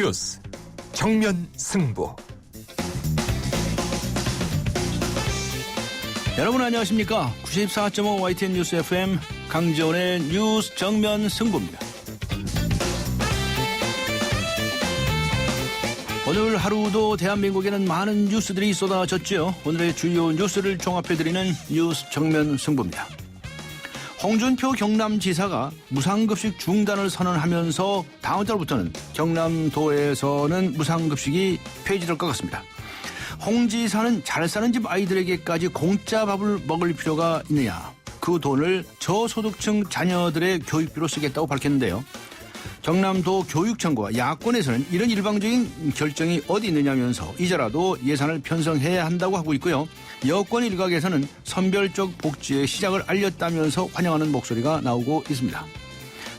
뉴스 정면 승부. 여러분 안녕하십니까? 94.5 YTN 뉴스 FM 강지원의 뉴스 정면 승부입니다. 오늘 하루도 대한민국에는 많은 뉴스들이 쏟아졌죠. 오늘의 주요 뉴스를 종합해드리는 뉴스 정면 승부입니다. 홍준표 경남지사가 무상급식 중단을 선언하면서 다음 달부터는 경남도에서는 무상급식이 폐지될 것 같습니다. 홍 지사는 잘 사는 집 아이들에게까지 공짜 밥을 먹을 필요가 있느냐. 그 돈을 저소득층 자녀들의 교육비로 쓰겠다고 밝혔는데요. 경남도 교육청과 야권에서는 이런 일방적인 결정이 어디 있느냐면서 이제라도 예산을 편성해야 한다고 하고 있고요. 여권 일각에서는 선별적 복지의 시작을 알렸다면서 환영하는 목소리가 나오고 있습니다.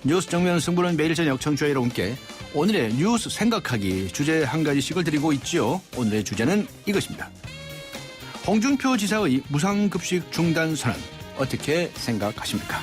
뉴스 정면 승부는 매일 저녁 청취자 여러분께 오늘의 뉴스 생각하기 주제 한 가지씩을 드리고 있지요. 오늘의 주제는 이것입니다. 홍준표 지사의 무상급식 중단 선언 어떻게 생각하십니까?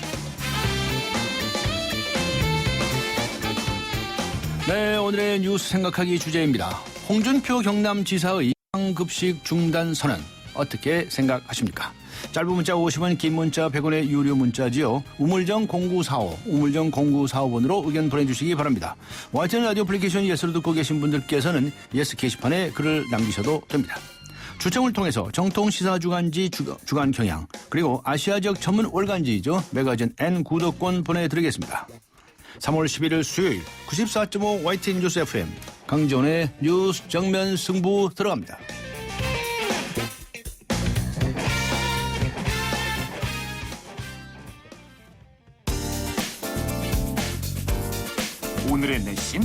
네, 오늘의 뉴스 생각하기 주제입니다. 홍준표 경남지사의 무상급식 중단 선언 어떻게 생각하십니까? 짧은 문자 50원, 긴 문자 100원의 유료 문자지요. 우물정 0945, 우물정 0945번으로 의견 보내주시기 바랍니다. YTN 라디오 애플리케이션 예스로 듣고 계신 분들께서는 예스 게시판에 글을 남기셔도 됩니다. 추첨을 통해서 정통 시사주간지 주간 경향 그리고 아시아 지역 전문 월간지이죠. 매거진 N 구독권 보내드리겠습니다. 3월 11일 수요일 94.5 YTN 뉴스 FM 강지원의 뉴스 정면 승부 들어갑니다. 오늘의 내심,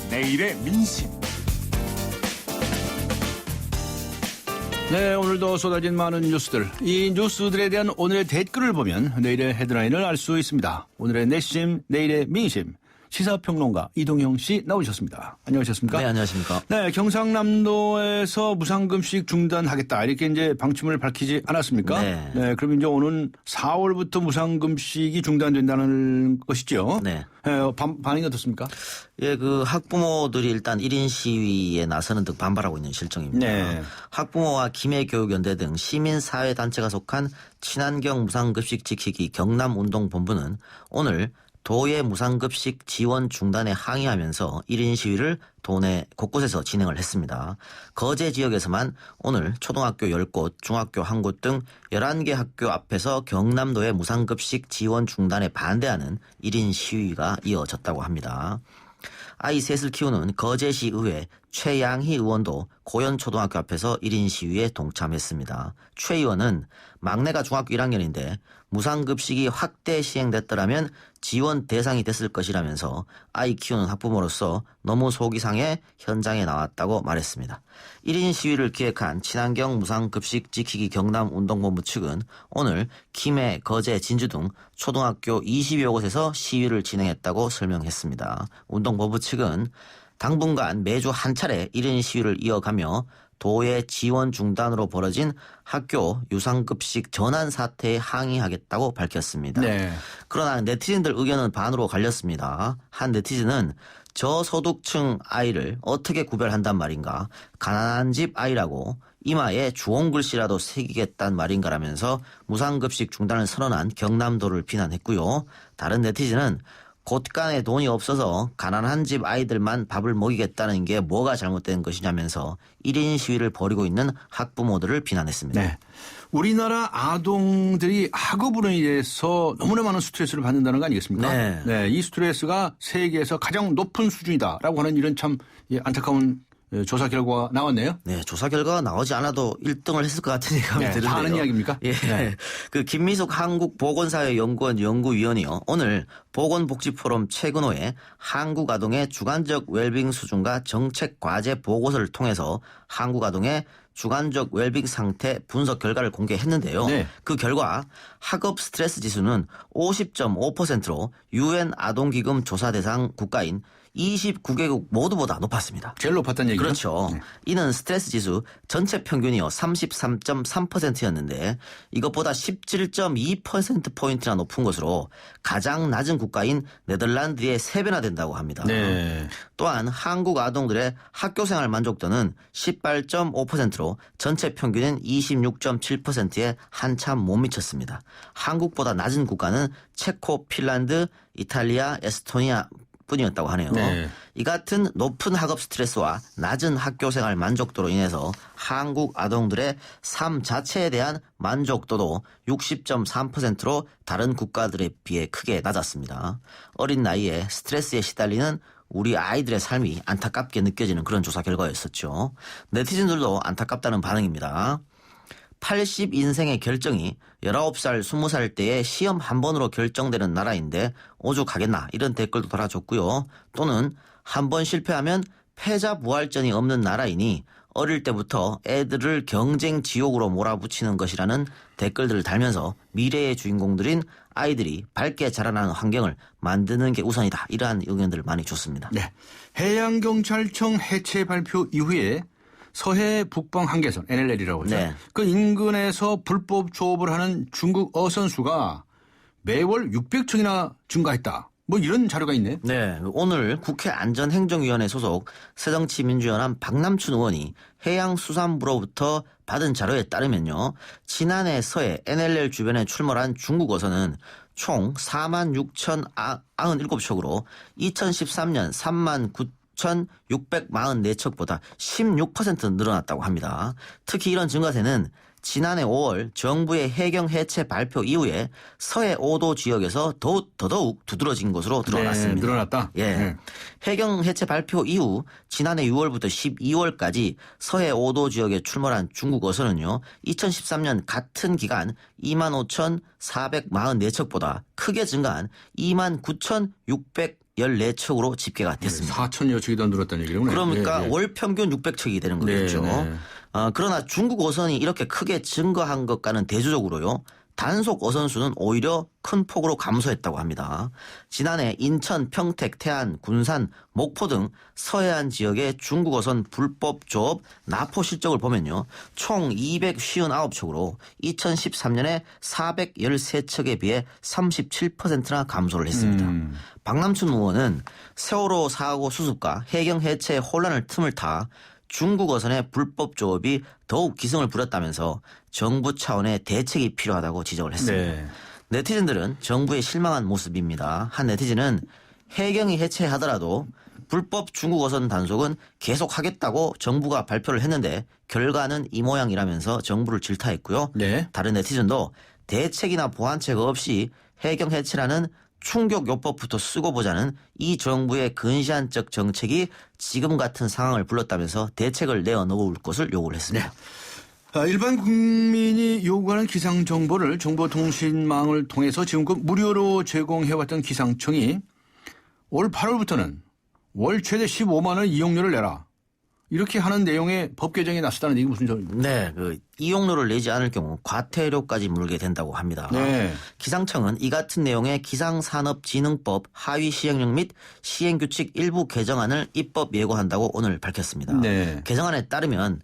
내일의 민심. 네, 오늘도 쏟아진 많은 뉴스들. 이 뉴스들에 대한 오늘의 댓글을 보면 내일의 헤드라인을 알 수 있습니다. 오늘의 내심, 내일의 민심. 시사평론가 이동형 씨 나오셨습니다. 안녕하셨습니까? 네, 안녕하십니까? 네, 경상남도에서 무상급식 중단하겠다. 이렇게 이제 방침을 밝히지 않았습니까? 네. 그럼 이제 오는 4월부터 무상급식이 중단된다는 것이죠. 네. 반응이 어떻습니까? 예, 그 학부모들이 일단 1인 시위에 나서는 등 반발하고 있는 실정입니다. 네. 학부모와 김해교육연대 등 시민사회단체가 속한 친환경 무상급식 지키기 경남운동본부는 오늘 도의 무상급식 지원 중단에 항의하면서 1인 시위를 도내 곳곳에서 진행을 했습니다. 거제 지역에서만 오늘 초등학교 10곳, 중학교 1곳 등 11개 학교 앞에서 경남도의 무상급식 지원 중단에 반대하는 1인 시위가 이어졌다고 합니다. 아이 셋을 키우는 거제시 의회 최양희 의원도 고현초등학교 앞에서 1인 시위에 동참했습니다. 최 의원은 막내가 중학교 1학년인데 무상급식이 확대 시행됐더라면 지원 대상이 됐을 것이라면서 아이 키우는 학부모로서 너무 속이 상해 현장에 나왔다고 말했습니다. 1인 시위를 기획한 친환경 무상급식 지키기 경남운동본부 측은 오늘 김해, 거제, 진주 등 초등학교 20여 곳에서 시위를 진행했다고 설명했습니다. 운동본부 측은 당분간 매주 한 차례 1인 시위를 이어가며 도의 지원 중단으로 벌어진 학교 유상급식 전환 사태에 항의하겠다고 밝혔습니다. 네. 그러나 네티즌들 의견은 반으로 갈렸습니다. 한 네티즌은 저소득층 아이를 어떻게 구별한단 말인가, 가난한 집 아이라고 이마에 주홍 글씨라도 새기겠단 말인가라면서 무상급식 중단을 선언한 경남도를 비난했고요. 다른 네티즌은 곳간에 돈이 없어서 가난한 집 아이들만 밥을 먹이겠다는 게 뭐가 잘못된 것이냐면서 1인 시위를 벌이고 있는 학부모들을 비난했습니다. 네. 우리나라 아동들이 학업으로 인해서 너무나 많은 스트레스를 받는다는 거 아니겠습니까? 네. 이 스트레스가 세계에서 가장 높은 수준이다라고 하는 이런 참 안타까운 조사 결과가 나왔네요. 네, 조사 결과가 나오지 않아도 1등을 했을 것 같은 예감이 드는데요. 다 아는 이야기입니까? 예. 네. 그 김미숙 한국보건사회연구원 연구위원이요. 오늘 보건복지포럼 최근호에 한국 아동의 주관적 웰빙 수준과 정책 과제 보고서를 통해서 한국 아동의 주관적 웰빙 상태 분석 결과를 공개했는데요. 네. 그 결과 학업 스트레스 지수는 50.5%로 UN 아동기금 조사 대상 국가인 29개국 모두보다 높았습니다. 제일 높았다는 얘기죠? 그렇죠. 네. 이는 스트레스 지수 전체 평균이요 33.3%였는데 이것보다 17.2%포인트나 높은 것으로 가장 낮은 국가인 네덜란드의 3배나 된다고 합니다. 네. 또한 한국 아동들의 학교생활 만족도는 18.5%로 전체 평균인 26.7%에 한참 못 미쳤습니다. 한국보다 낮은 국가는 체코, 핀란드, 이탈리아, 에스토니아 뿐이었다고 하네요. 네. 이 같은 높은 학업 스트레스와 낮은 학교생활 만족도로 인해서 한국 아동들의 삶 자체에 대한 만족도도 60.3%로 다른 국가들에 비해 크게 낮았습니다. 어린 나이에 스트레스에 시달리는 우리 아이들의 삶이 안타깝게 느껴지는 그런 조사 결과였었죠. 네티즌들도 안타깝다는 반응입니다. 80인생의 결정이 19살, 20살 때에 시험 한 번으로 결정되는 나라인데 오죽하겠나 이런 댓글도 달아줬고요. 또는 한 번 실패하면 패자 부활전이 없는 나라이니 어릴 때부터 애들을 경쟁 지옥으로 몰아붙이는 것이라는 댓글들을 달면서 미래의 주인공들인 아이들이 밝게 자라나는 환경을 만드는 게 우선이다. 이러한 의견들을 많이 줬습니다. 네. 해양경찰청 해체 발표 이후에 서해 북방 한계선 NLL이라고 하죠. 네. 그 인근에서 불법 조업을 하는 중국 어선수가 매월 600척이나 증가했다. 뭐 이런 자료가 있네. 네, 오늘 국회 안전행정위원회 소속 새정치민주연합 박남춘 의원이 해양수산부로부터 받은 자료에 따르면요. 지난해 서해 NLL 주변에 출몰한 중국 어선은 총 46,097척으로 2013년 39,644척보다 16% 늘어났다고 합니다. 특히 이런 증가세는 지난해 5월 정부의 해경 해체 발표 이후에 서해 5도 지역에서 더더욱 두드러진 것으로 드러났습니다. 네, 늘어났다. 예. 네. 해경 해체 발표 이후 지난해 6월부터 12월까지 서해 5도 지역에 출몰한 중국 어선은요. 2013년 같은 기간 25,444척보다 크게 증가한 29,614척으로 집계가 됐습니다. 4천여 척이 더 늘었다는 얘기군요. 그러니까 네, 네. 월 평균 600척이 되는 거겠죠. 네, 네. 그러나 중국 어선이 이렇게 크게 증가한 것과는 대조적으로요. 단속 어선 수는 오히려 큰 폭으로 감소했다고 합니다. 지난해 인천, 평택, 태안, 군산, 목포 등 서해안 지역의 중국 어선 불법 조업 납포 실적을 보면요. 총 259척으로 2013년에 413척에 비해 37%나 감소를 했습니다. 박남춘 의원은 세월호 사고 수습과 해경 해체의 혼란을 틈을 타 중국 어선의 불법 조업이 더욱 기승을 부렸다면서 정부 차원의 대책이 필요하다고 지적을 했습니다. 네. 네티즌들은 정부에 실망한 모습입니다. 한 네티즌은 해경이 해체하더라도 불법 중국 어선 단속은 계속하겠다고 정부가 발표를 했는데 결과는 이 모양이라면서 정부를 질타했고요. 네. 다른 네티즌도 대책이나 보완책 없이 해경 해체라는 충격요법부터 쓰고 보자는 이 정부의 근시안적 정책이 지금 같은 상황을 불렀다면서 대책을 내어놓을 것을 요구를 했습니다. 일반 국민이 요구하는 기상 정보를 정보통신망을 통해서 지금껏 무료로 제공해왔던 기상청이 올 8월부터는 월 최대 15만 원 이용료를 내라. 이렇게 하는 내용의 법 개정이 나섰다는 얘기 무슨 소리입니까? 네, 이용료를 내지 않을 경우 과태료까지 물게 된다고 합니다. 네. 기상청은 이 같은 내용의 기상산업진흥법 하위 시행령 및 시행규칙 일부 개정안을 입법 예고한다고 오늘 밝혔습니다. 네. 개정안에 따르면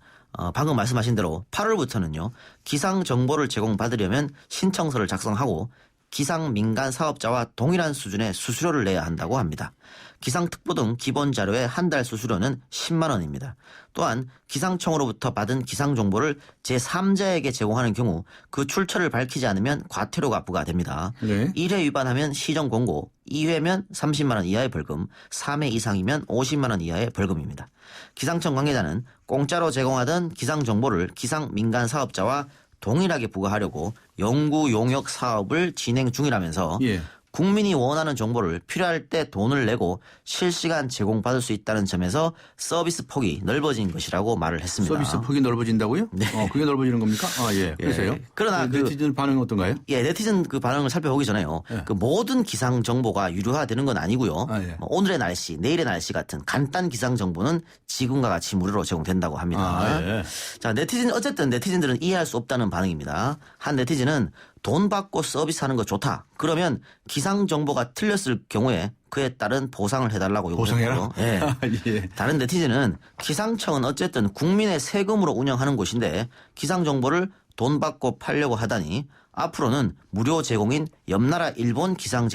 방금 말씀하신 대로 8월부터는요. 기상 정보를 제공받으려면 신청서를 작성하고 기상 민간 사업자와 동일한 수준의 수수료를 내야 한다고 합니다. 기상특보 등 기본 자료의 한 달 수수료는 10만 원입니다. 또한 기상청으로부터 받은 기상 정보를 제3자에게 제공하는 경우 그 출처를 밝히지 않으면 과태료가 부과됩니다. 네. 1회 위반하면 시정 권고, 2회면 30만 원 이하의 벌금, 3회 이상이면 50만 원 이하의 벌금입니다. 기상청 관계자는 공짜로 제공하던 기상 정보를 기상 민간 사업자와 동일하게 부과하려고 연구 용역 사업을 진행 중이라면서 예. 국민이 원하는 정보를 필요할 때 돈을 내고 실시간 제공받을 수 있다는 점에서 서비스 폭이 넓어진 것이라고 말을 했습니다. 서비스 폭이 넓어진다고요? 네. 그게 넓어지는 겁니까? 아, 예. 그래서요? 그러나 네티즌 반응은 어떤가요? 예, 네티즌 그 반응을 살펴보기 전에요. 예. 그 모든 기상 정보가 유료화되는 건 아니고요. 아, 예. 오늘의 날씨, 내일의 날씨 같은 간단 기상 정보는 지금과 같이 무료로 제공된다고 합니다. 아, 예. 자, 어쨌든 네티즌들은 이해할 수 없다는 반응입니다. 한 네티즌은 돈 받고 서비스하는 거 좋다. 그러면 기상 정보가 틀렸을 경우에 그에 따른 보상을 해달라고 보상해라? 요구했고요. 예. 예. 다른 네티즌은 기상청은 어쨌든 국민의 세금으로 운영하는 곳인데 기상 정보를 돈 받고 팔려고 하다니 앞으로는 무료 제공인 옆나라 일본 기상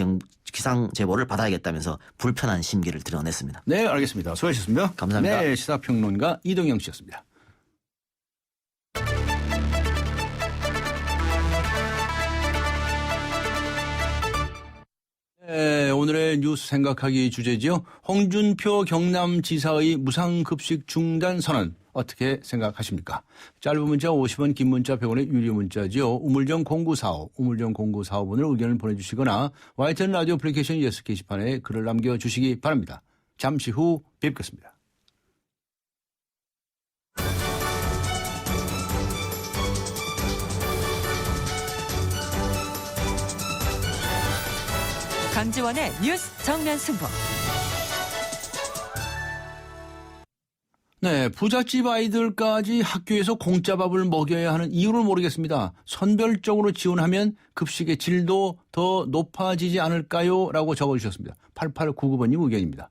제보를 받아야겠다면서 불편한 심기를 드러냈습니다. 네, 알겠습니다. 수고하셨습니다. 감사합니다. 네, 시사평론가 이동영 씨였습니다. 네, 오늘의 뉴스 생각하기 주제지요. 홍준표 경남지사의 무상급식 중단 선언 어떻게 생각하십니까? 짧은 문자 50원, 긴 문자 100원의 유료 문자지요. 우물정 0945, 우물정 0945번으로 의견을 보내주시거나 YTN 라디오 애플리케이션 예스 게시판에 글을 남겨주시기 바랍니다. 잠시 후 뵙겠습니다. 강지원의 뉴스 정면 승부. 네, 부잣집 아이들까지 학교에서 공짜밥을 먹여야 하는 이유를 모르겠습니다. 선별적으로 지원하면 급식의 질도 더 높아지지 않을까요? 라고 적어주셨습니다. 8899번님 의견입니다.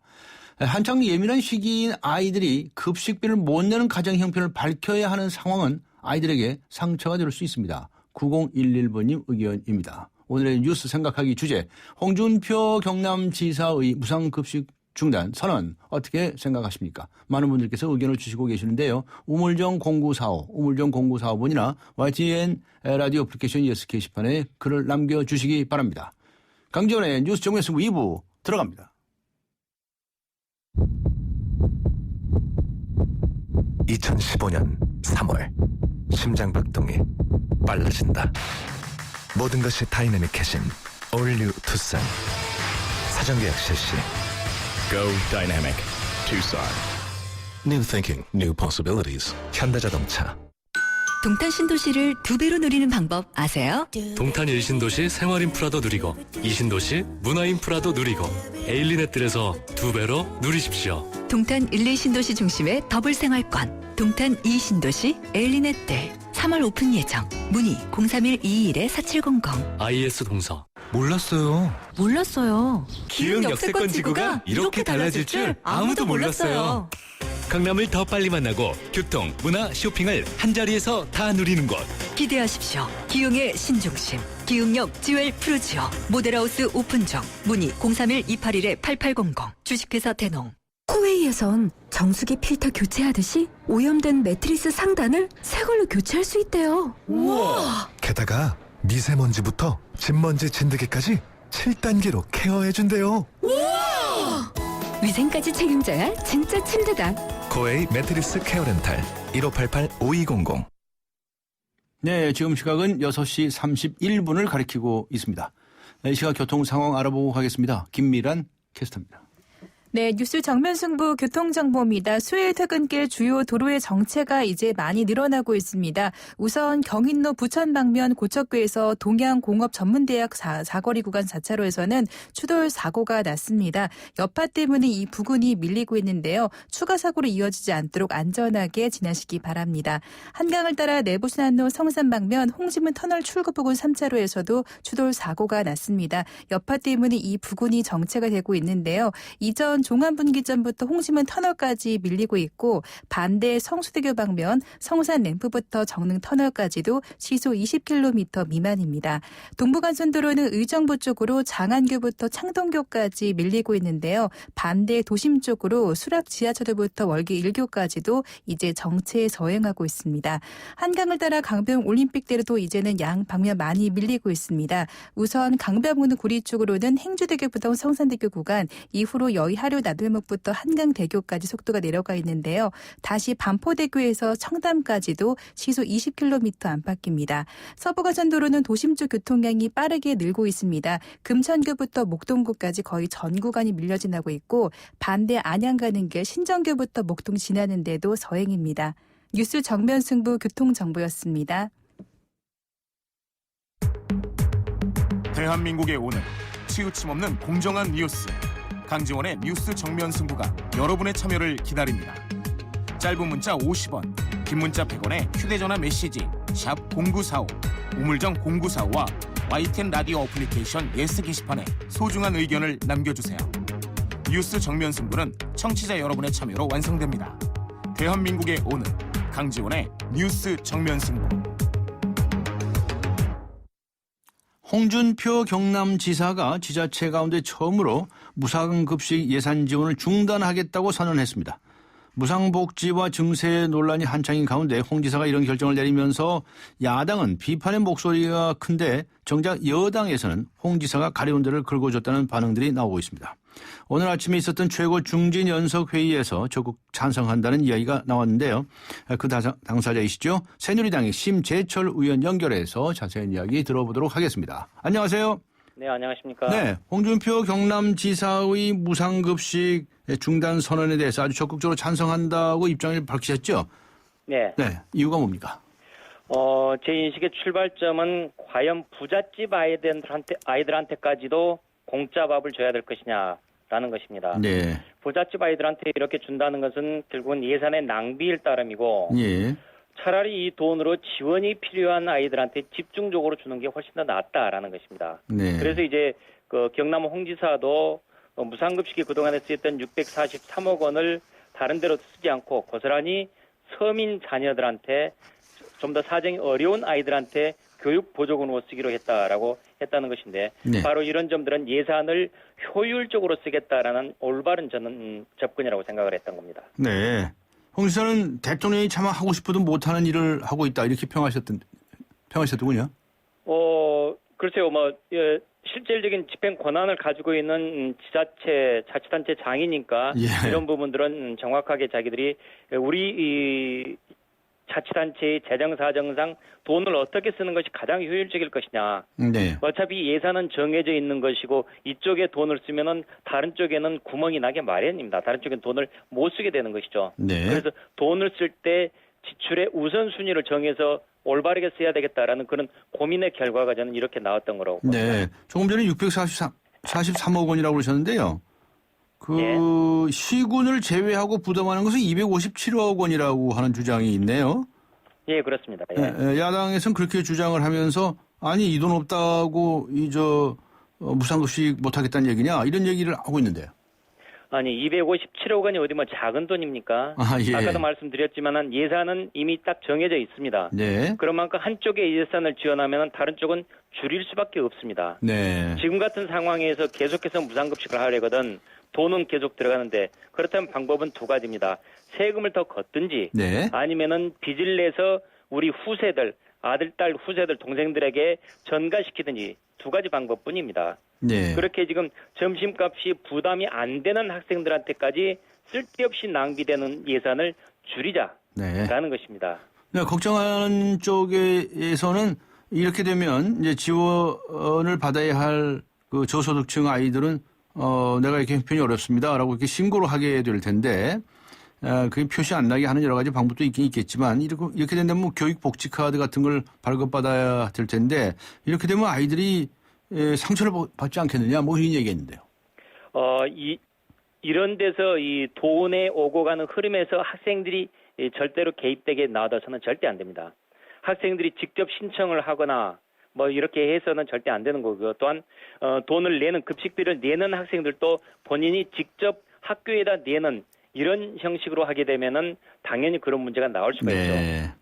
한창 예민한 시기인 아이들이 급식비를 못 내는 가정 형편을 밝혀야 하는 상황은 아이들에게 상처가 될 수 있습니다. 9011번님 의견입니다. 오늘의 뉴스 생각하기 주제, 홍준표 경남지사의 무상급식 중단 선언 어떻게 생각하십니까? 많은 분들께서 의견을 주시고 계시는데요. 우물정 0945, 우물정 0945번이나 YTN 라디오 애플리케이션 예스 게시판에 글을 남겨주시기 바랍니다. 강지원의 뉴스 정면 승부 2부 들어갑니다. 2015년 3월 심장박동이 빨라진다. 모든 것이 다이내믹해진 All New Tucson. 사전계약 실시. Go Dynamic Tucson. New thinking, new possibilities. 현대자동차. 동탄 신도시를 2배로 누리는 방법 아세요? 동탄 1신도시 생활인프라도 누리고 2신도시 문화인프라도 누리고 에일리넷들에서 2배로 누리십시오. 동탄 1, 2신도시 중심의 더블 생활권. 동탄 2신도시 에일리넷들 3월 오픈 예정. 문의 031-221-4700. IS 동서. 몰랐어요. 몰랐어요. 기흥 역세권 지구가 이렇게 달라질 줄 아무도 몰랐어요. 강남을 더 빨리 만나고 교통, 문화, 쇼핑을 한자리에서 다 누리는 곳. 기대하십시오. 기흥의 신중심. 기흥역 지웰 프루지오. 모델하우스 오픈 중. 문의 031-281-8800. 주식회사 대농. 코웨이에선 정수기 필터 교체하듯이 오염된 매트리스 상단을 새 걸로 교체할 수 있대요. 우와! 게다가 미세먼지부터 진먼지 진드기까지 7단계로 케어해준대요. 위생까지 책임져야 진짜 침대다. 코웨이 매트리스 케어 렌탈 1588-5200. 네, 지금 시각은 6시 31분을 가리키고 있습니다. 이 시각 교통 상황 알아보고 가겠습니다. 김미란 캐스터입니다. 네, 뉴스 정면 승부 교통정보입니다. 수요일 퇴근길 주요 도로의 정체가 이제 많이 늘어나고 있습니다. 우선 경인로 부천 방면 고척교에서 동양공업전문대학 사거리 구간 4차로에서는 추돌 사고가 났습니다. 여파 때문에 이 부근이 밀리고 있는데요. 추가 사고로 이어지지 않도록 안전하게 지나시기 바랍니다. 한강을 따라 내부순환로 성산 방면 홍지문 터널 출구 부근 3차로에서도 추돌 사고가 났습니다. 여파 때문에 이 부근이 정체가 되고 있는데요. 이전 종암분기점부터 홍지문 터널까지 밀리고 있고 반대 성수대교 방면 성산 램프부터 정릉 터널까지도 시속 20km 미만입니다. 동부간선도로는 의정부 쪽으로 장안교부터 창동교까지 밀리고 있는데요. 반대 도심 쪽으로 수락 지하철도부터 월계 1교까지도 이제 정체에 서행하고 있습니다. 한강을 따라 강변 올림픽대로도 이제는 양 방면 많이 밀리고 있습니다. 우선 강변북로 구리 쪽으로는 행주대교부터 성산대교 구간, 이후로 여의하류 나들목부터 한강대교까지 속도가 내려가 있는데요. 다시 반포대교에서 청담까지도 시속 20km 안팎입니다. 서부가선도로는 도심 쪽 교통량이 빠르게 늘고 있습니다. 금천교부터 목동구까지 거의 전 구간이 밀려 지나고 있고 반대 안양 가는 길 신정교부터 목동 지나는 데도 서행입니다. 뉴스 정면 승부 교통정보였습니다. 대한민국의 오늘 치우침 없는 공정한 뉴스. 강지원의 뉴스 정면 승부가 여러분의 참여를 기다립니다. 짧은 문자 50원, 긴 문자 100원에 휴대전화 메시지 샵 0945, 우물정 공구사와 YTN 라디오 어플리케이션 예스 게시판에 소중한 의견을 남겨주세요. 뉴스 정면 승부는 청취자 여러분의 참여로 완성됩니다. 대한민국의 오늘, 강지원의 뉴스 정면 승부. 홍준표 경남지사가 지자체 가운데 처음으로 무상급식 예산 지원을 중단하겠다고 선언했습니다. 무상복지와 증세 논란이 한창인 가운데 홍 지사가 이런 결정을 내리면서 야당은 비판의 목소리가 큰데 정작 여당에서는 홍 지사가 가려운 데를 긁어줬다는 반응들이 나오고 있습니다. 오늘 아침에 있었던 최고 중진연석회의에서 적극 찬성한다는 이야기가 나왔는데요. 그 당사자이시죠. 새누리당의 심재철 의원 연결해서 자세한 이야기 들어보도록 하겠습니다. 안녕하세요. 네, 안녕하십니까. 네, 홍준표 경남지사의 무상급식 중단 선언에 대해서 아주 적극적으로 찬성한다고 입장을 밝히셨죠? 네. 네, 이유가 뭡니까? 제 인식의 출발점은 과연 부잣집 아이들한테까지도 공짜 밥을 줘야 될 것이냐라는 것입니다. 네. 부잣집 아이들한테 이렇게 준다는 것은 결국은 예산의 낭비일 따름이고 예. 차라리 이 돈으로 지원이 필요한 아이들한테 집중적으로 주는 게 훨씬 더 낫다라는 것입니다. 네. 그래서 이제 그 경남 홍지사도 무상급식이 그동안에 쓰였던 643억 원을 다른 데로 쓰지 않고 고스란히 서민 자녀들한테 좀 더 사정이 어려운 아이들한테 교육 보조금으로 쓰기로 했다는 것인데 네. 바로 이런 점들은 예산을 효율적으로 쓰겠다라는 올바른 저는 접근이라고 생각을 했던 겁니다. 네. 홍 지사는 대통령이 차마 하고 싶어도 못하는 일을 하고 있다 이렇게 평하셨더군요. 글쎄요, 실질적인 집행 권한을 가지고 있는 자치단체 장이니까 예. 이런 부분들은 정확하게 자기들이 우리 이 자치단체의 재정 사정상 돈을 어떻게 쓰는 것이 가장 효율적일 것이냐. 네. 어차피 예산은 정해져 있는 것이고 이쪽에 돈을 쓰면은 다른 쪽에는 구멍이 나게 마련입니다. 다른 쪽엔 돈을 못 쓰게 되는 것이죠. 네. 그래서 돈을 쓸 때 지출의 우선순위를 정해서 올바르게 써야 되겠다라는 그런 고민의 결과가 저는 이렇게 나왔던 거라고 봅니다. 네. 조금 전에 643억 원이라고 그러셨는데요. 네. 시군을 제외하고 부담하는 것은 257억 원이라고 하는 주장이 있네요. 예, 그렇습니다. 예. 네, 야당에서는 그렇게 주장을 하면서 아니 이 돈 없다고 무상급식 못하겠다는 얘기냐 이런 얘기를 하고 있는데요. 아니 257억 원이 어디 작은 돈입니까? 예. 아까도 말씀드렸지만 예산은 이미 딱 정해져 있습니다. 네. 그런 만큼 한쪽에 예산을 지원하면 다른 쪽은 줄일 수밖에 없습니다. 네. 지금 같은 상황에서 계속해서 무상급식을 하려거든 돈은 계속 들어가는데 그렇다면 방법은 두 가지입니다. 세금을 더 걷든지 네. 아니면은 빚을 내서 우리 후세들 아들, 딸, 후세들, 동생들에게 전가시키든지 두 가지 방법뿐입니다. 네. 그렇게 지금 점심값이 부담이 안 되는 학생들한테까지 쓸데없이 낭비되는 예산을 줄이자라는 것입니다. 네, 걱정하는 쪽에서는 이렇게 되면 이제 지원을 받아야 할 그 저소득층 아이들은 내가 이렇게 형편이 어렵습니다라고 이렇게 신고를 하게 될 텐데 그게 표시 안 나게 하는 여러 가지 방법도 있긴 있겠지만 이렇게 된다면 교육 복지 카드 같은 걸 발급받아야 될 텐데 이렇게 되면 아이들이 상처를 받지 않겠느냐 뭐 이런 얘기했는데요. 이런 데서 이 돈에 오고 가는 흐름에서 학생들이 절대로 개입되게 놔둬서는 절대 안 됩니다. 학생들이 직접 신청을 하거나 뭐 이렇게 해서는 절대 안 되는 거고요. 또한 돈을 내는 급식비를 내는 학생들도 본인이 직접 학교에다 내는 이런 형식으로 하게 되면은 당연히 그런 문제가 나올 수가 있죠.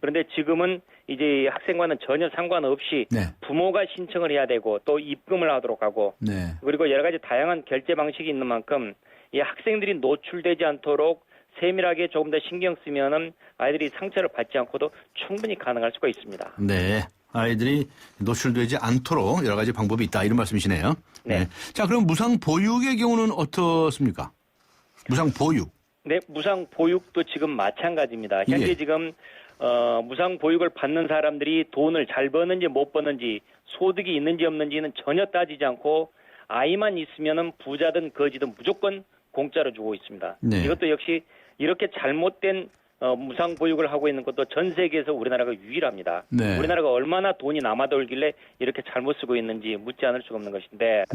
그런데 지금은 이제 학생과는 전혀 상관없이 부모가 신청을 해야 되고 또 입금을 하도록 하고 그리고 여러 가지 다양한 결제 방식이 있는 만큼 이 학생들이 노출되지 않도록 세밀하게 조금 더 신경 쓰면은 아이들이 상처를 받지 않고도 충분히 가능할 수가 있습니다. 네. 아이들이 노출되지 않도록 여러 가지 방법이 있다 이런 말씀이시네요. 네. 자, 그럼 무상 보육의 경우는 어떻습니까? 무상 보육. 네, 무상 보육도 지금 마찬가지입니다. 현재 지금 무상 보육을 받는 사람들이 돈을 잘 버는지 못 버는지 소득이 있는지 없는지는 전혀 따지지 않고 아이만 있으면은 부자든 거지든 무조건 공짜로 주고 있습니다. 네. 이것도 역시 이렇게 잘못된 무상 보육을 하고 있는 것도 전 세계에서 우리나라가 유일합니다. 네. 우리나라가 얼마나 돈이 남아돌길래 이렇게 잘못 쓰고 있는지 묻지 않을 수가 없는 것인데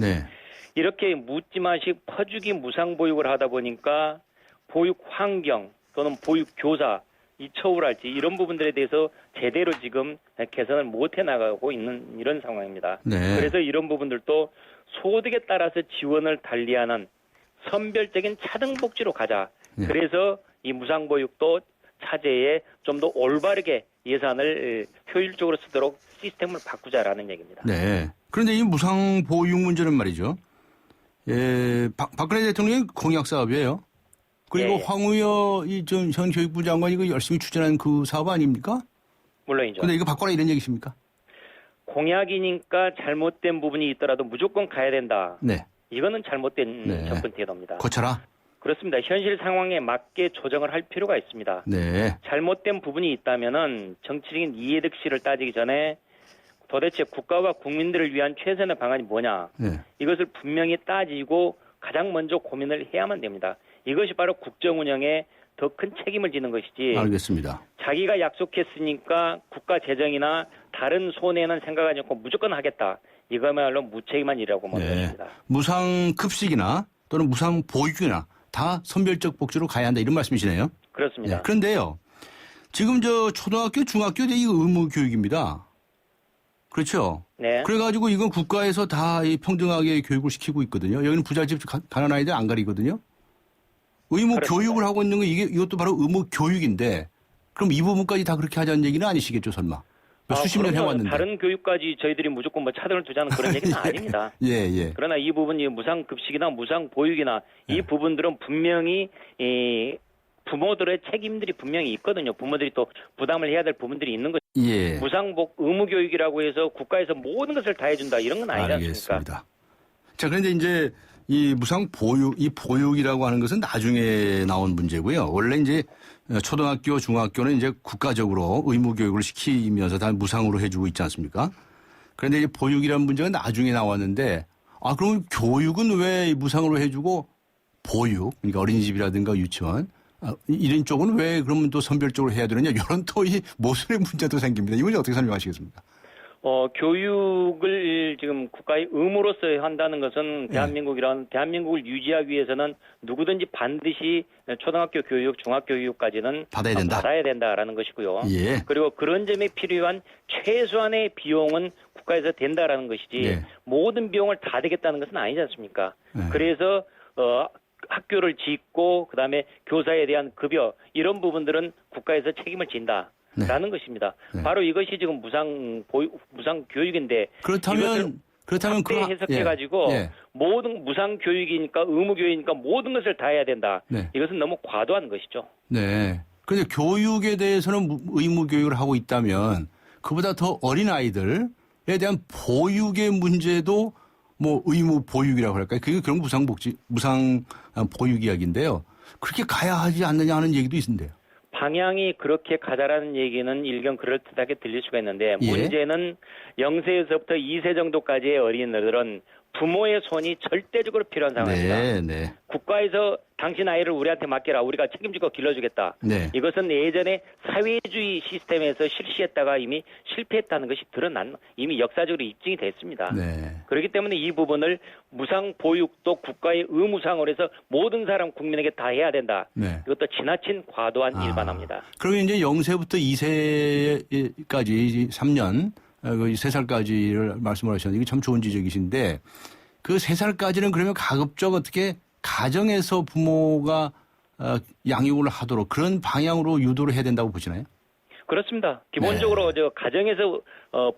이렇게 묻지 마시 퍼주기 무상 보육을 하다 보니까 보육 환경 또는 보육 교사 이 처우랄지 이런 부분들에 대해서 제대로 지금 개선을 못 해나가고 있는 이런 상황입니다. 네. 그래서 이런 부분들도 소득에 따라서 지원을 달리하는 선별적인 차등복지로 가자. 네. 그래서 이 무상보육도 차제에 좀 더 올바르게 예산을 효율적으로 쓰도록 시스템을 바꾸자라는 얘기입니다. 네. 그런데 이 무상 보육 문제는 말이죠. 예, 박근혜 대통령의 공약 사업이에요. 그리고 예, 예. 황우여 전 교육부 장관이 그 열심히 추진한 그 사업 아닙니까? 물론이죠. 근데 이거 바꿔라 이런 얘기십니까? 공약이니까 잘못된 부분이 있더라도 무조건 가야 된다. 네. 이거는 잘못된 네. 접근 태도입니다. 고쳐라. 그렇습니다. 현실 상황에 맞게 조정을 할 필요가 있습니다. 네. 잘못된 부분이 있다면은 정치적인 이해득실을 따지기 전에 도대체 국가와 국민들을 위한 최선의 방안이 뭐냐. 네. 이것을 분명히 따지고 가장 먼저 고민을 해야만 됩니다. 이것이 바로 국정 운영에 더 큰 책임을 지는 것이지. 알겠습니다. 자기가 약속했으니까 국가 재정이나 다른 손해는 생각하지 않고 무조건 하겠다. 이거야말로 무책임한 일이라고 보는 것입니다. 무상 급식이나 또는 무상 보육이나 다 선별적 복지로 가야 한다 이런 말씀이시네요. 그렇습니다. 네. 그런데요. 지금 저 초등학교, 중학교 때 이거 의무 교육입니다. 그렇죠? 네. 그래가지고 이건 국가에서 다 이 평등하게 교육을 시키고 있거든요. 여기는 부잣집 가난한 아이들 안 가리거든요. 의무 그렇습니다. 교육을 하고 있는 거 이것도 바로 의무 교육인데 그럼 이 부분까지 다 그렇게 하자는 얘기는 아니시겠죠, 설마? 수십 년 그럼요. 해왔는데. 다른 교육까지 저희들이 무조건 뭐 차등을 두자는 그런 얘기는 아닙니다. 예, 예. 그러나 이 부분이 무상급식이나 무상보육이나 이 네. 부분들은 분명히 부모들의 책임들이 분명히 있거든요. 부모들이 또 부담을 해야 될 부분들이 있는 거죠. 예. 의무교육이라고 해서 국가에서 모든 것을 다 해준다 이런 건 아니지 않습니까? 알겠습니다. 자, 그런데 이제 이 무상 보육, 이 보육이라고 하는 것은 나중에 나온 문제고요. 원래 이제 초등학교, 중학교는 이제 국가적으로 의무 교육을 시키면서 다 무상으로 해주고 있지 않습니까? 그런데 이제 보육이라는 문제가 나중에 나왔는데, 그럼 교육은 왜 무상으로 해주고 보육, 그러니까 어린이집이라든가 유치원, 이런 쪽은 왜 그러면 또 선별적으로 해야 되느냐? 이런 또 이 모순의 문제도 생깁니다. 이건 어떻게 설명하시겠습니까? 교육을 지금 국가의 의무로서 한다는 것은 대한민국을 유지하기 위해서는 누구든지 반드시 초등학교 교육, 중학교 교육까지는 받아야 된다라는 것이고요. 예. 그리고 그런 점에 필요한 최소한의 비용은 국가에서 된다라는 것이지 예. 모든 비용을 다 되겠다는 것은 아니지 않습니까? 예. 그래서 학교를 짓고 그다음에 교사에 대한 급여 이런 부분들은 국가에서 책임을 진다. 라는 것입니다. 네. 바로 이것이 지금 무상 교육인데 그렇다면 그렇게 해석해가지고 모든 무상 교육이니까 의무 교육이니까 모든 것을 다 해야 된다. 네. 이것은 너무 과도한 것이죠. 네. 그런데 교육에 대해서는 의무 교육을 하고 있다면 그보다 더 어린 아이들에 대한 보육의 문제도 뭐 의무 보육이라고 할까요? 그게 그런 무상 보육 이야기인데요. 그렇게 가야 하지 않느냐 하는 얘기도 있는데요. 방향이 그렇게 가자라는 얘기는 일견 그럴듯하게 들릴 수가 있는데 문제는 0세에서부터 2세 정도까지의 어린이들은 부모의 손이 절대적으로 필요한 상황입니다. 네, 네. 국가에서 당신 아이를 우리한테 맡겨라. 우리가 책임지고 길러주겠다. 네. 이것은 예전에 사회주의 시스템에서 실시했다가 이미 실패했다는 것이 이미 역사적으로 입증이 됐습니다. 네. 그렇기 때문에 이 부분을 무상 보육도 국가의 의무상으로 해서 모든 사람 국민에게 다 해야 된다. 네. 이것도 지나친 과도한 일반화입니다. 그러면 이제 0세부터 2세까지 3년 3살까지를 말씀을 하셨는데 이게 참 좋은 지적이신데 그 3살까지는 그러면 가급적 어떻게 가정에서 부모가 양육을 하도록 그런 방향으로 유도를 해야 된다고 보시나요? 그렇습니다. 기본적으로 가정에서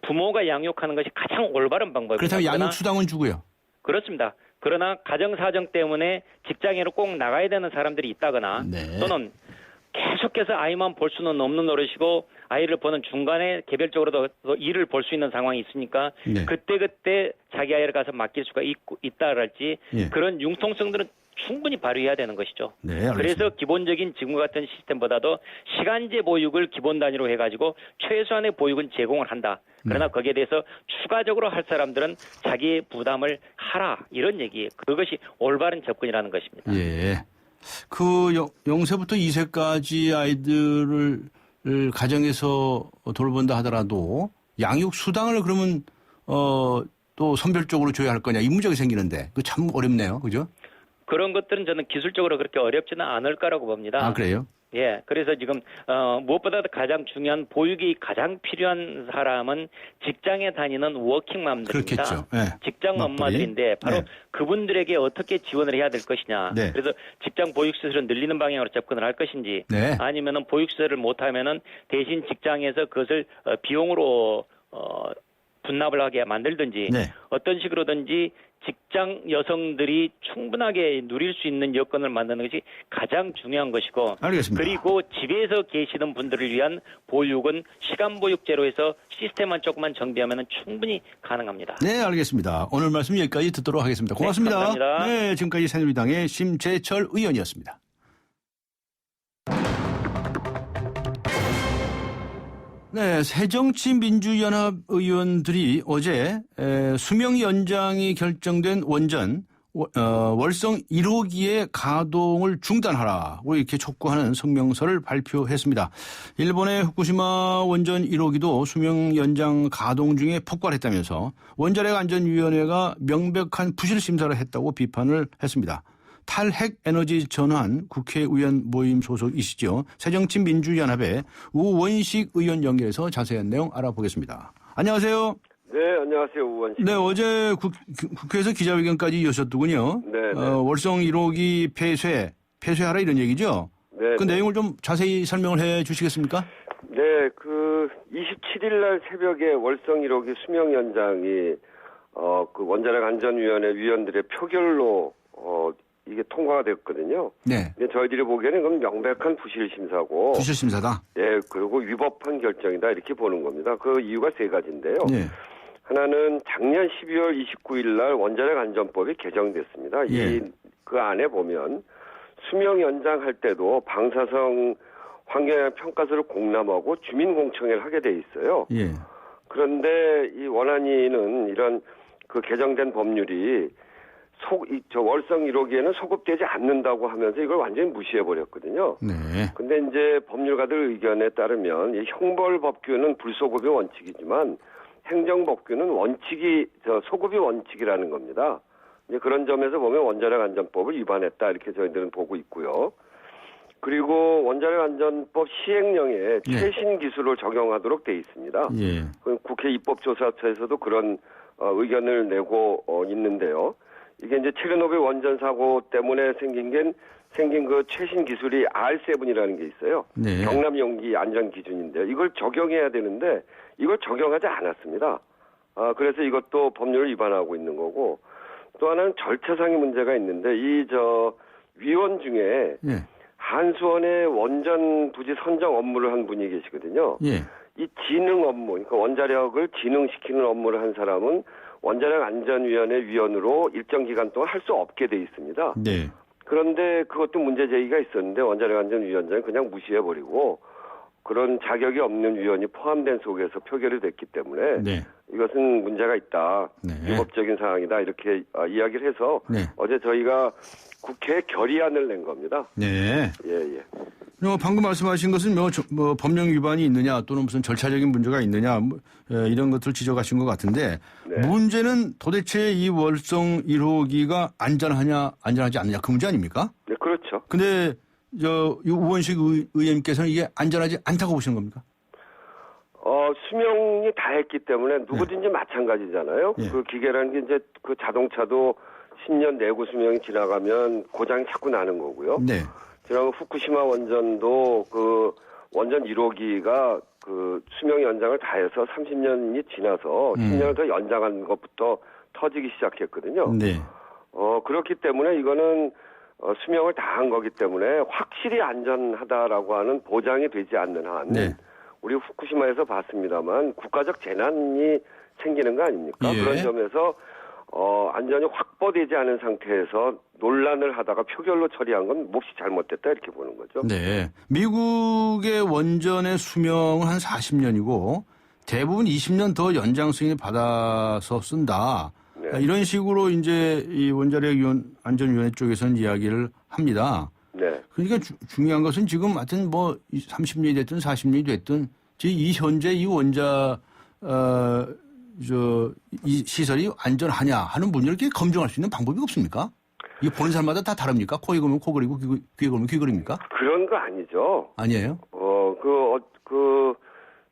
부모가 양육하는 것이 가장 올바른 방법입니다. 그렇다면 양육 수당은 주고요. 그렇습니다. 그러나 가정 사정 때문에 직장으로 꼭 나가야 되는 사람들이 있다거나 또는 계속해서 아이만 볼 수는 없는 노릇이고 아이를 보는 중간에 개별적으로 더 일을 볼 수 있는 상황이 있으니까 그때그때 자기 아이를 가서 맡길 수가 있다랄지 그런 융통성들은 충분히 발휘해야 되는 것이죠. 네, 그래서 기본적인 지금과 같은 시스템보다도 시간제 보육을 기본 단위로 해가지고 최소한의 보육은 제공을 한다. 그러나 거기에 대해서 추가적으로 할 사람들은 자기의 부담을 하라. 이런 얘기. 그것이 올바른 접근이라는 것입니다. 예. 그 0세부터 2세까지 아이들을 가정에서 돌본다 하더라도 양육 수당을 그러면 또 선별적으로 줘야 할 거냐 이 문제가 생기는데 그 참 어렵네요. 그죠? 그런 것들은 저는 기술적으로 그렇게 어렵지는 않을 거라고 봅니다. 그래요? 예, 그래서 지금 무엇보다도 가장 중요한 보육이 가장 필요한 사람은 직장에 다니는 워킹맘들입니다. 그렇겠죠. 네. 직장 맘들이. 엄마들인데 바로 네. 그분들에게 어떻게 지원을 해야 될 것이냐. 네. 그래서 직장 보육시설을 늘리는 방향으로 접근을 할 것인지, 네. 아니면은 보육시설을 못하면은 대신 직장에서 그것을 비용으로 분납을 하게 만들든지, 네. 어떤 식으로든지 직장 여성들이 충분하게 누릴 수 있는 여건을 만드는 것이 가장 중요한 것이고, 알겠습니다. 그리고 집에서 계시는 분들을 위한 보육은 시간보육제로 해서 시스템만 조금만 정비하면 충분히 가능합니다. 네, 알겠습니다. 오늘 말씀 여기까지 듣도록 하겠습니다. 고맙습니다. 네, 감사합니다. 네, 지금까지 새누리당의 심재철 의원이었습니다. 네, 새정치민주연합 의원들이 어제 수명 연장이 결정된 원전 월성 1호기의 가동을 중단하라고 이렇게 촉구하는 성명서를 발표했습니다. 일본의 후쿠시마 원전 1호기도 수명 연장 가동 중에 폭발했다면서 원자력 안전위원회가 명백한 부실 심사를 했다고 비판을 했습니다. 탈핵 에너지 전환 국회의원 모임 소속이시죠. 새정치민주연합의 우원식 의원 연결해서 자세한 내용 알아보겠습니다. 안녕하세요. 네, 안녕하세요. 우원식. 네, 어제 국회에서 기자회견까지 여셨더군요. 네. 월성 1호기 폐쇄하라 이런 얘기죠. 네. 그 내용을 좀 자세히 설명을 해 주시겠습니까? 네, 27일 날 새벽에 월성 1호기 수명 연장이 그 원자력 안전위원회 위원들의 표결로 이게 통과가 됐거든요. 네. 근데 저희들이 보기에는 그건 명백한 부실 심사고. 부실 심사다. 예, 그리고 위법한 결정이다 이렇게 보는 겁니다. 그 이유가 세 가지인데요. 네. 하나는 작년 12월 29일 날 원자력 안전법이 개정됐습니다. 예. 그 안에 보면 수명 연장할 때도 방사성 환경영향 평가서를 공람하고 주민 공청회를 하게 돼 있어요. 예. 그런데 이 원안위는 이런 그 개정된 법률이 저 월성 1호기에는 소급되지 않는다고 하면서 이걸 완전히 무시해 버렸거든요. 네. 근데 이제 법률가들 의견에 따르면 이 형벌법규는 불소급이 원칙이지만 행정법규는 소급이 원칙이라는 겁니다. 이제 그런 점에서 보면 원자력 안전법을 위반했다 이렇게 저희들은 보고 있고요. 그리고 원자력 안전법 시행령에 최신 기술을 적용하도록 돼 있습니다. 예. 국회 입법조사처에서도 그런 의견을 내고 있는데요. 이게 이제 체르노빌 원전 사고 때문에 생긴 그 최신 기술이 R7이라는 게 있어요. 네. 경남 용기 안전 기준인데요. 이걸 적용해야 되는데 이걸 적용하지 않았습니다. 그래서 이것도 법률을 위반하고 있는 거고, 또 하나는 절차상의 문제가 있는데 위원 중에 예. 한수원의 원전 부지 선정 업무를 한 분이 계시거든요. 예. 이 지능 업무, 그러니까 원자력을 지능시키는 업무를 한 사람은 원자력 안전위원회 위원으로 일정 기간 동안 할 수 없게 돼 있습니다. 네. 그런데 그것도 문제 제기가 있었는데 원자력 안전위원장이 그냥 무시해버리고 그런 자격이 없는 위원이 포함된 속에서 표결이 됐기 때문에 네. 이것은 문제가 있다. 네. 위법적인 사항이다. 이렇게 이야기를 해서 네. 어제 저희가 국회에 결의안을 낸 겁니다. 네. 예. 방금 말씀하신 것은 법령 위반이 있느냐 또는 무슨 절차적인 문제가 있느냐 이런 것들을 지적하신 것 같은데 네. 문제는 도대체 이 월성 1호기가 안전하지 않느냐 그 문제 아닙니까? 네, 그렇죠. 근데 우원식 의원님께서는 이게 안전하지 않다고 보시는 겁니까? 수명이 다 했기 때문에 누구든지 마찬가지잖아요. 예. 그 기계라는 게 이제 그 자동차도 10년 내구 수명이 지나가면 고장이 자꾸 나는 거고요. 네. 지난 후쿠시마 원전도 그 원전 1호기가 그 수명 연장을 다 해서 30년이 지나서 10년을 더 연장한 것부터 터지기 시작했거든요. 네. 그렇기 때문에 이거는 수명을 다 한 거기 때문에 확실히 안전하다라고 하는 보장이 되지 않는 한 네. 우리 후쿠시마에서 봤습니다만 국가적 재난이 생기는 거 아닙니까? 예. 그런 점에서 안전이 확보되지 않은 상태에서 논란을 하다가 표결로 처리한 건 몹시 잘못됐다 이렇게 보는 거죠. 네. 미국의 원전의 수명은 한 40년이고 대부분 20년 더 연장 승인을 받아서 쓴다. 네. 이런 식으로 이제 이 원자력 안전위원회 쪽에서는 이야기를 합니다. 네. 그러니까 중요한 것은 지금 하여튼 30년이 됐든 40년이 됐든 이 현재 이 이 시설이 안전하냐 하는 문제를 이렇게 검증할 수 있는 방법이 없습니까? 이게 보는 사람마다 다 다릅니까? 코에 걸면 코 그리고 귀에 걸면 귀 그립니까? 그런 거 아니죠. 아니에요?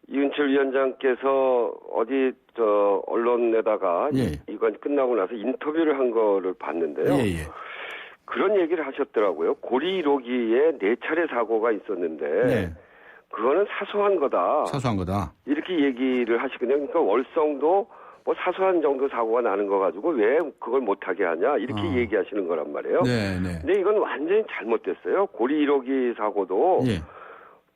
이은철 위원장께서 어디 언론에다가 예. 이건 끝나고 나서 인터뷰를 한 거를 봤는데요. 예. 그런 얘기를 하셨더라고요. 고리 1호기에 4차례 사고가 있었는데 네. 그거는 사소한 거다. 사소한 거다. 이렇게 얘기를 하시거든요. 그러니까 월성도 뭐 사소한 정도 사고가 나는 거 가지고 왜 그걸 못하게 하냐 이렇게 얘기하시는 거란 말이에요. 네. 근데 이건 완전히 잘못됐어요. 고리 1호기 사고도 예.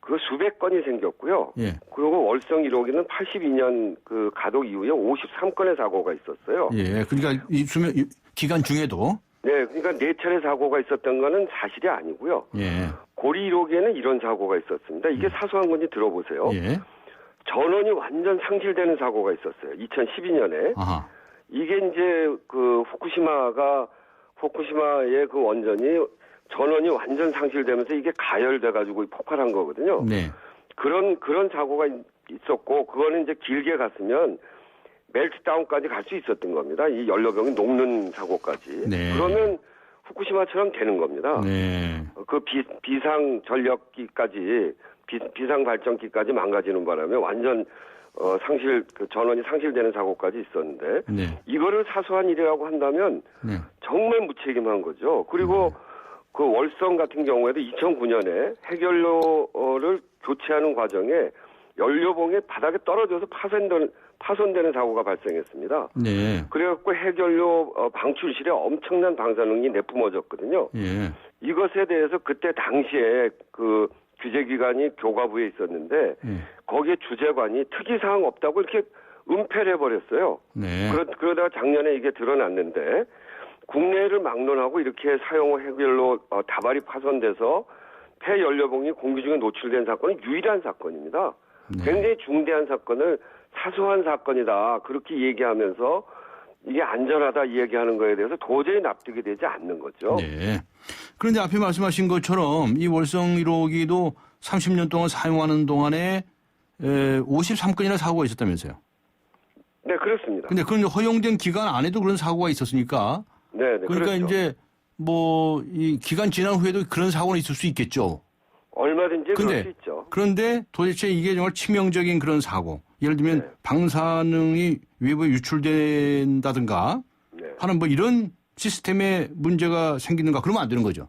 그 수백 건이 생겼고요. 예. 그리고 월성 1호기는 82년 그 가동 이후에 53건의 사고가 있었어요. 예. 그러니까 이 수명 기간 중에도 네, 그러니까 4차례 사고가 있었던 거는 사실이 아니고요. 예. 고리 1호기에는 이런 사고가 있었습니다. 이게 사소한 건지 들어보세요. 예. 전원이 완전 상실되는 사고가 있었어요. 2012년에. 아하. 이게 이제 그 후쿠시마의 그 원전이 전원이 완전 상실되면서 이게 가열돼가지고 폭발한 거거든요. 네. 그런 사고가 있었고, 그거는 이제 길게 갔으면 멜트다운까지 갈 수 있었던 겁니다. 이 연료병이 녹는 사고까지. 네. 그러면 후쿠시마처럼 되는 겁니다. 네. 그 비상 전력기까지 비상 발전기까지 망가지는 바람에 완전 전원이 상실되는 사고까지 있었는데 네. 이거를 사소한 일이라고 한다면 네. 정말 무책임한 거죠. 그리고 그 월성 같은 경우에도 2009년에 핵연료를 교체하는 과정에 연료봉이 바닥에 떨어져서 파손되는 사고가 발생했습니다. 네. 그래갖고 핵연료 방출실에 엄청난 방사능이 내뿜어졌거든요. 예. 이것에 대해서 그때 당시에 그 규제기관이 교과부에 있었는데 거기에 주재관이 특이사항 없다고 이렇게 은폐를 해버렸어요. 네. 그러다가 작년에 이게 드러났는데 국내를 막론하고 이렇게 사용 핵연료 다발이 파손돼서 폐연료봉이 공기 중에 노출된 사건은 유일한 사건입니다. 네. 굉장히 중대한 사건을 사소한 사건이다 그렇게 얘기하면서 이게 안전하다 얘기하는 거에 대해서 도저히 납득이 되지 않는 거죠. 네. 그런데 앞에 말씀하신 것처럼 이 월성 1호기도 30년 동안 사용하는 동안에 53건이나 사고가 있었다면서요? 네, 그렇습니다. 근데 그런 허용된 기간 안에도 그런 사고가 있었으니까. 네, 그러니까 그렇죠. 이제 뭐 이 기간 지난 후에도 그런 사고는 있을 수 있겠죠. 얼마든지 그럴 수 있죠. 그런데 도대체 이게 정말 치명적인 그런 사고. 예를 들면 방사능이 외부에 유출된다든가 하는 뭐 이런 시스템에 문제가 생기는가 그러면 안 되는 거죠.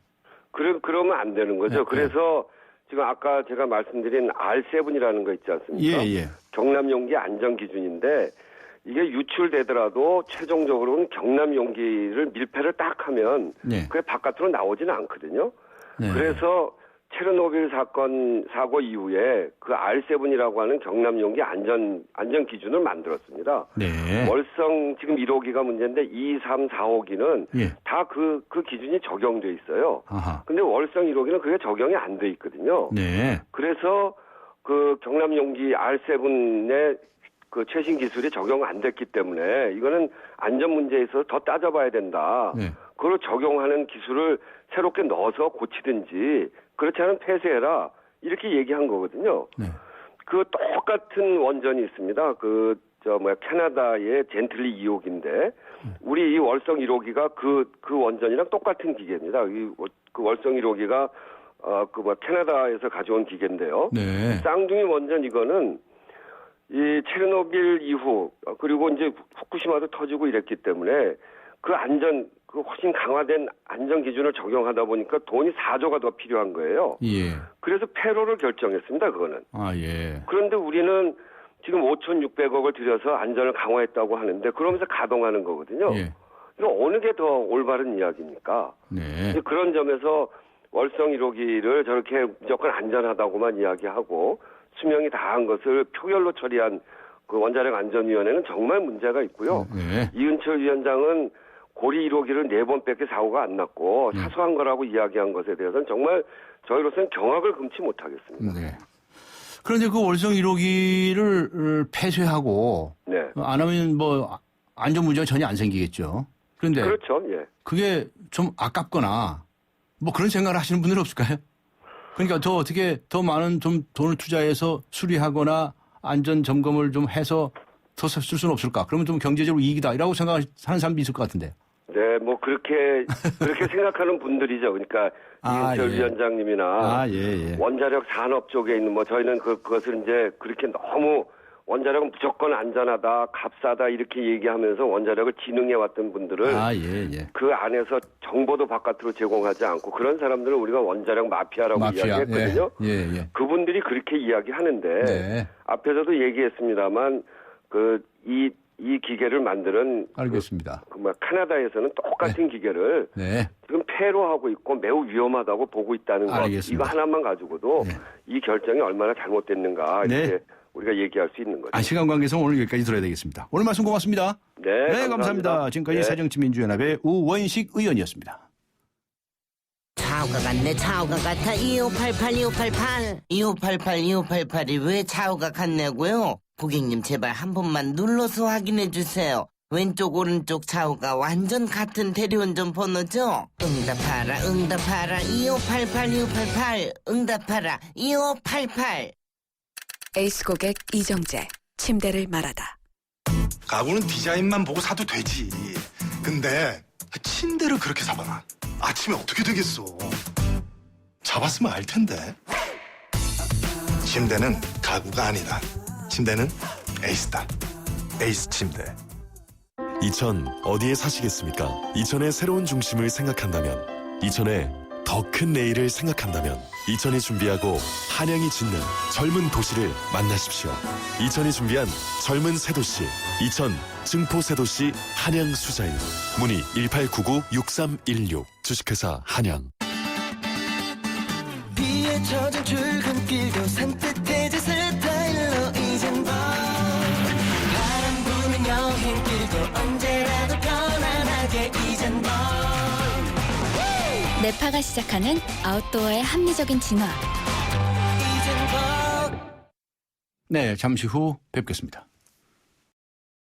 그러면 안 되는 거죠. 네, 그래서 지금 아까 제가 말씀드린 R7이라는 거 있지 않습니까? 예. 경남 용기 안전 기준인데 이게 유출되더라도 최종적으로는 경남 용기를 밀폐를 딱 하면 그게 바깥으로 나오지는 않거든요. 네. 그래서 체르노빌 사고 이후에 그 R7이라고 하는 경남 용기 안전 기준을 만들었습니다. 네. 월성 지금 1호기가 문제인데 2, 3, 4호기는 다 그 기준이 적용돼 있어요. 아하. 근데 월성 1호기는 그게 적용이 안 돼 있거든요. 네. 그래서 그 경남 용기 R7의 그 최신 기술이 적용 안 됐기 때문에 이거는 안전 문제에 있어서 더 따져봐야 된다. 그걸 적용하는 기술을 새롭게 넣어서 고치든지 그렇지 않으면 폐쇄해라 이렇게 얘기한 거거든요. 그 똑같은 원전이 있습니다. 캐나다의 젠틀리 2호기인데 우리 이 월성 1호기가 그 원전이랑 똑같은 기계입니다. 그 월성 1호기가 캐나다에서 가져온 기계인데요. 네. 쌍둥이 원전 이거는 이 체르노빌 이후 그리고 이제 후쿠시마도 터지고 이랬기 때문에 그 훨씬 강화된 안전 기준을 적용하다 보니까 돈이 4조가 더 필요한 거예요. 예. 그래서 폐로를 결정했습니다. 그거는. 아, 예. 그런데 우리는 지금 5,600억을 들여서 안전을 강화했다고 하는데 그러면서 가동하는 거거든요. 이거 어느 게 더 올바른 이야기입니까? 네. 그런 점에서 월성 1호기를 저렇게 무조건 안전하다고만 이야기하고 수명이 다한 것을 표결로 처리한 그 원자력 안전위원회는 정말 문제가 있고요. 이은철 위원장은 고리 1호기를 4번밖에 사고가 안 났고 사소한 거라고 이야기한 것에 대해서는 정말 저희로서는 경악을 금치 못하겠습니다. 네. 그런데 그 월성 1호기를 폐쇄하고 안 하면 뭐 안전 문제가 전혀 안 생기겠죠. 그런데 그렇죠. 예. 그게 좀 아깝거나 뭐 그런 생각을 하시는 분들 없을까요? 그러니까 더 많은 좀 돈을 투자해서 수리하거나 안전 점검을 좀 해서 더 쓸 수는 없을까? 그러면 좀 경제적으로 이익이다 이라고 생각하는 사람도 있을 것 같은데. 네, 뭐 그렇게 생각하는 분들이죠. 그러니까 이은철 예. 위원장님이나 예. 원자력 산업 쪽에 있는 뭐 저희는 그것을 이제 그렇게 너무 원자력은 무조건 안전하다, 값싸다 이렇게 얘기하면서 원자력을 진흥해 왔던 분들을 예. 그 안에서 정보도 바깥으로 제공하지 않고 그런 사람들을 우리가 원자력 마피아라고 이야기했거든요. 예. 그분들이 그렇게 이야기하는데 네. 앞에서도 얘기했습니다만 이 기계를 만드는 알겠습니다. 캐나다에서는 똑같은 기계를 지금 폐로 하고 있고 매우 위험하다고 보고 있다는 것. 알겠습니다. 이거 하나만 가지고도 이 결정이 얼마나 잘못됐는가 이렇게 우리가 얘기할 수 있는 거죠. 시간 관계상 오늘 여기까지 들어야 되겠습니다. 오늘 말씀 고맙습니다. 네, 감사합니다. 지금까지 새정치민주연합의 우원식 의원이었습니다. 차우가 같네. 차우가 같아. 2588 2588이 왜 차우가 같냐고요? 고객님 제발 한 번만 눌러서 확인해 주세요. 왼쪽 오른쪽 차우가 완전 같은 대리운전 번호죠? 응답하라 2588 응답하라 2588. 에이스 고객 이정재. 침대를 말하다. 가구는 디자인만 보고 사도 되지. 근데 침대를 그렇게 사봐라. 아침에 어떻게 되겠어. 잡았으면 알 텐데. 침대는 가구가 아니다. 침대는 에이스다. 에이스 침대. 이천 어디에 사시겠습니까? 이천의 새로운 중심을 생각한다면, 이천의 더 큰 내일을 생각한다면 이천이 준비하고 한양이 짓는 젊은 도시를 만나십시오. 이천이 준비한 젊은 새도시, 이천 증포새도시 한양 수자일. 문의 1899-6316. 주식회사 한양. 비에 젖은 출근길도 산뜻해질 스타일로 이젠 바람 부는 여행길도 언제라도 편안하게 이젠 네파가 시작하는 아웃도어의 합리적인 진화. 네, 잠시 후 뵙겠습니다.